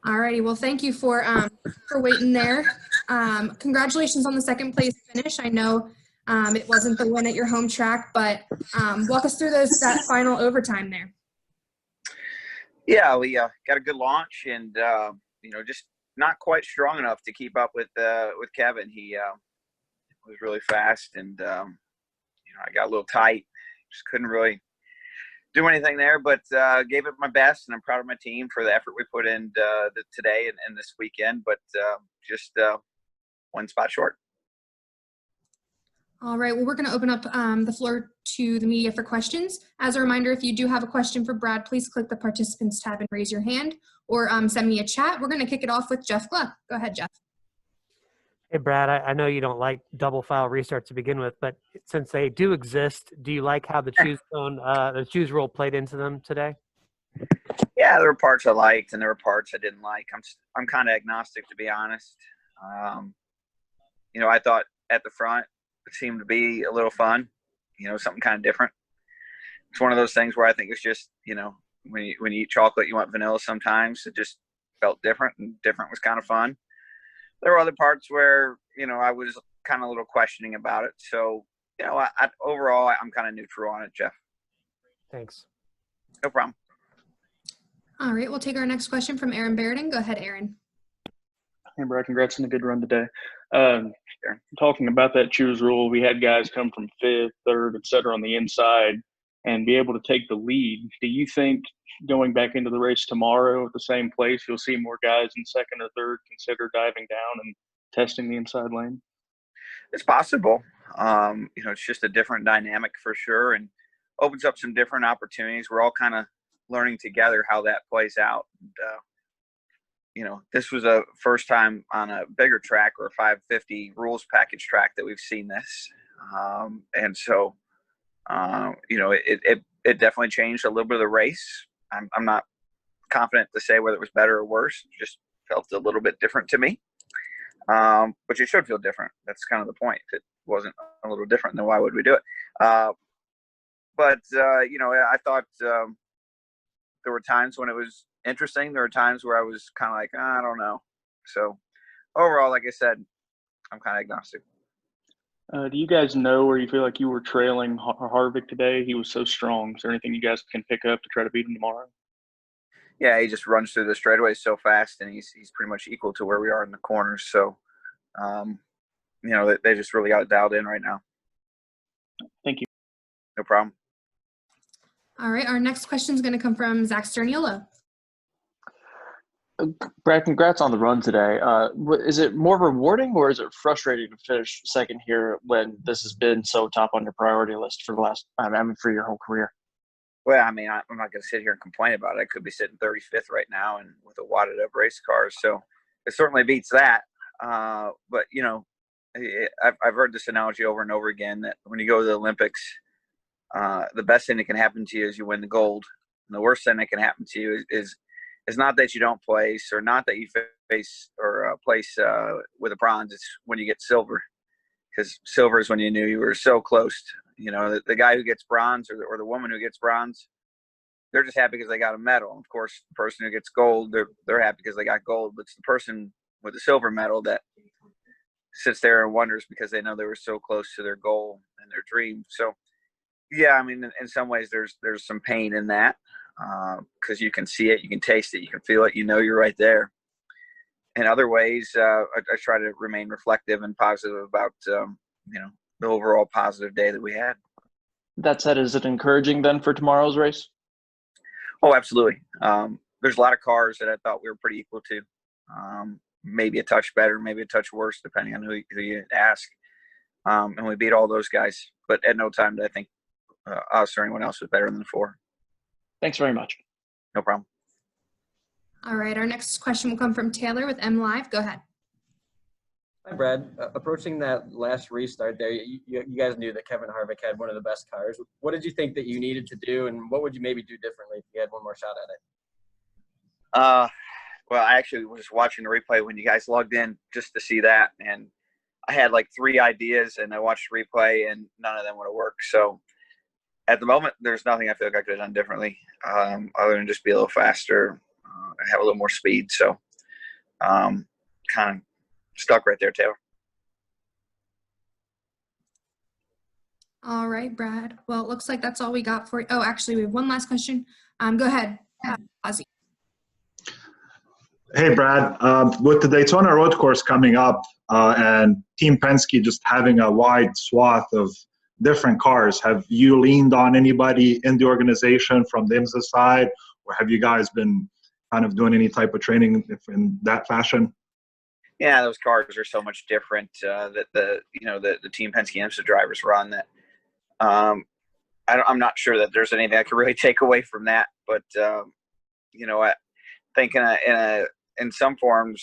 All righty. Well, thank you for waiting there. Congratulations on the second place finish. I know it wasn't the win at your home track, but walk us through that final overtime there. Yeah, we got a good launch, and just not quite strong enough to keep up with Kevin. He was really fast, and I got a little tight. Just couldn't really do anything there, but gave it my best, and I'm proud of my team for the effort we put in today and this weekend, but just one spot short. All right, well, we're going to open up the floor to the media for questions. As a reminder, if you do have a question for Brad, please click the participants tab and raise your hand, or send me a chat. We're going to kick it off with Jeff Gluck. Go ahead, Jeff. Hey, Brad, I know you don't like double file restarts to begin with, but since they do exist, do you like how the choose rule played into them today? Yeah, there were parts I liked and there were parts I didn't like. I'm kind of agnostic, to be honest. I thought at the front it seemed to be a little fun, something kind of different. It's one of those things where I think it's just, when you eat chocolate, you want vanilla sometimes. It just felt different, and different was kind of fun. There were other parts where, I was kind of a little questioning about it. So, overall, I'm kind of neutral on it, Jeff. Thanks. No problem. All right, we'll take our next question from Aaron Barrett. Go ahead, Aaron. Hey, Brad, congrats on a good run today. Talking about that choose rule, we had guys come from fifth, third, et cetera, on the inside and be able to take the lead. Do you think going back into the race tomorrow at the same place, you'll see more guys in second or third consider diving down and testing the inside lane? It's possible. It's just a different dynamic for sure, and opens up some different opportunities. We're all kind of learning together how that plays out. And, this was a first time on a bigger track or a 550 rules package track that we've seen this. And so, it definitely changed a little bit of the race. I'm not confident to say whether it was better or worse. It just felt a little bit different to me. But it should feel different. That's kind of the point. If it wasn't a little different, then why would we do it? I thought there were times when it was interesting. There were times where I was kind of like, I don't know. So overall, like I said, I'm kind of agnostic. Do you guys know where you feel like you were trailing Harvick today? He was so strong. Is there anything you guys can pick up to try to beat him tomorrow? Yeah, he just runs through the straightaways so fast, and he's pretty much equal to where we are in the corners. So, they just really got it dialed in right now. Thank you. No problem. All right, our next question is going to come from Zack Sterniello. Brad, congrats on the run today. Is it more rewarding or is it frustrating to finish second here when this has been so top on your priority list for the last, for your whole career? Well, I'm not going to sit here and complain about it. I could be sitting 35th right now and with a wadded up race car. So it certainly beats that. But, I've heard this analogy over and over again that when you go to the Olympics, the best thing that can happen to you is you win the gold. And the worst thing that can happen to you is not that you don't place or not that you face or place with a bronze. It's when you get silver, because silver is when you knew you were so close. The guy who gets bronze or the woman who gets bronze, they're just happy because they got a medal. Of course, the person who gets gold, they're happy because they got gold. But it's the person with the silver medal that sits there and wonders because they know they were so close to their goal and their dream. So, yeah, in some ways there's some pain in that. Because you can see it, you can taste it, you can feel it, you're right there. In other ways, I try to remain reflective and positive about, the overall positive day that we had. That said, is it encouraging then for tomorrow's race? Oh, absolutely. There's a lot of cars that I thought we were pretty equal to. Maybe a touch better, maybe a touch worse, depending on who you ask. And we beat all those guys. But at no time did I think us or anyone else was better than the four. Thanks very much. No problem. All right, our next question will come from Taylor with M Live. Go ahead. Hi, Brad. Approaching that last restart there, you guys knew that Kevin Harvick had one of the best cars. What did you think that you needed to do, and what would you maybe do differently if you had one more shot at it? Well, I actually was watching the replay when you guys logged in just to see that, and I had like 3 ideas, and I watched the replay, and none of them would have worked. So at the moment, there's nothing I feel like I could have done differently, other than just be a little faster, have a little more speed. So kind of stuck right there, Taylor. All right, Brad. Well, it looks like that's all we got for you. Oh, actually, we have one last question. Go ahead, Ozzy. Hey, Brad. With the Daytona road course coming up and Team Penske just having a wide swath of different cars, have you leaned on anybody in the organization from the IMSA side, or have you guys been kind of doing any type of training in that fashion? Yeah, those cars are so much different that the Team Penske IMSA drivers run that. I'm not sure that there's anything I could really take away from that, but I think in some forms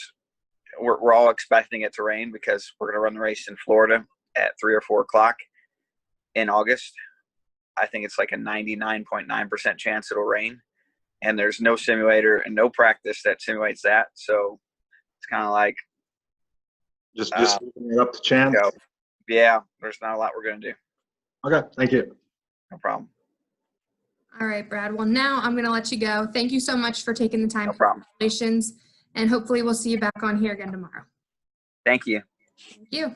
we're all expecting it to rain because we're going to run the race in Florida at 3 or 4 o'clock in August. I think it's like a 99.9% chance it'll rain, and there's no simulator and no practice that simulates that. So it's kind of like just leaving it up to chance. Yeah, there's not a lot we're going to do. Okay, thank you. No problem. All right, Brad. Well, now I'm going to let you go. Thank you so much for taking the time. No problem. Congratulations, and hopefully we'll see you back on here again tomorrow. Thank you. Thank you.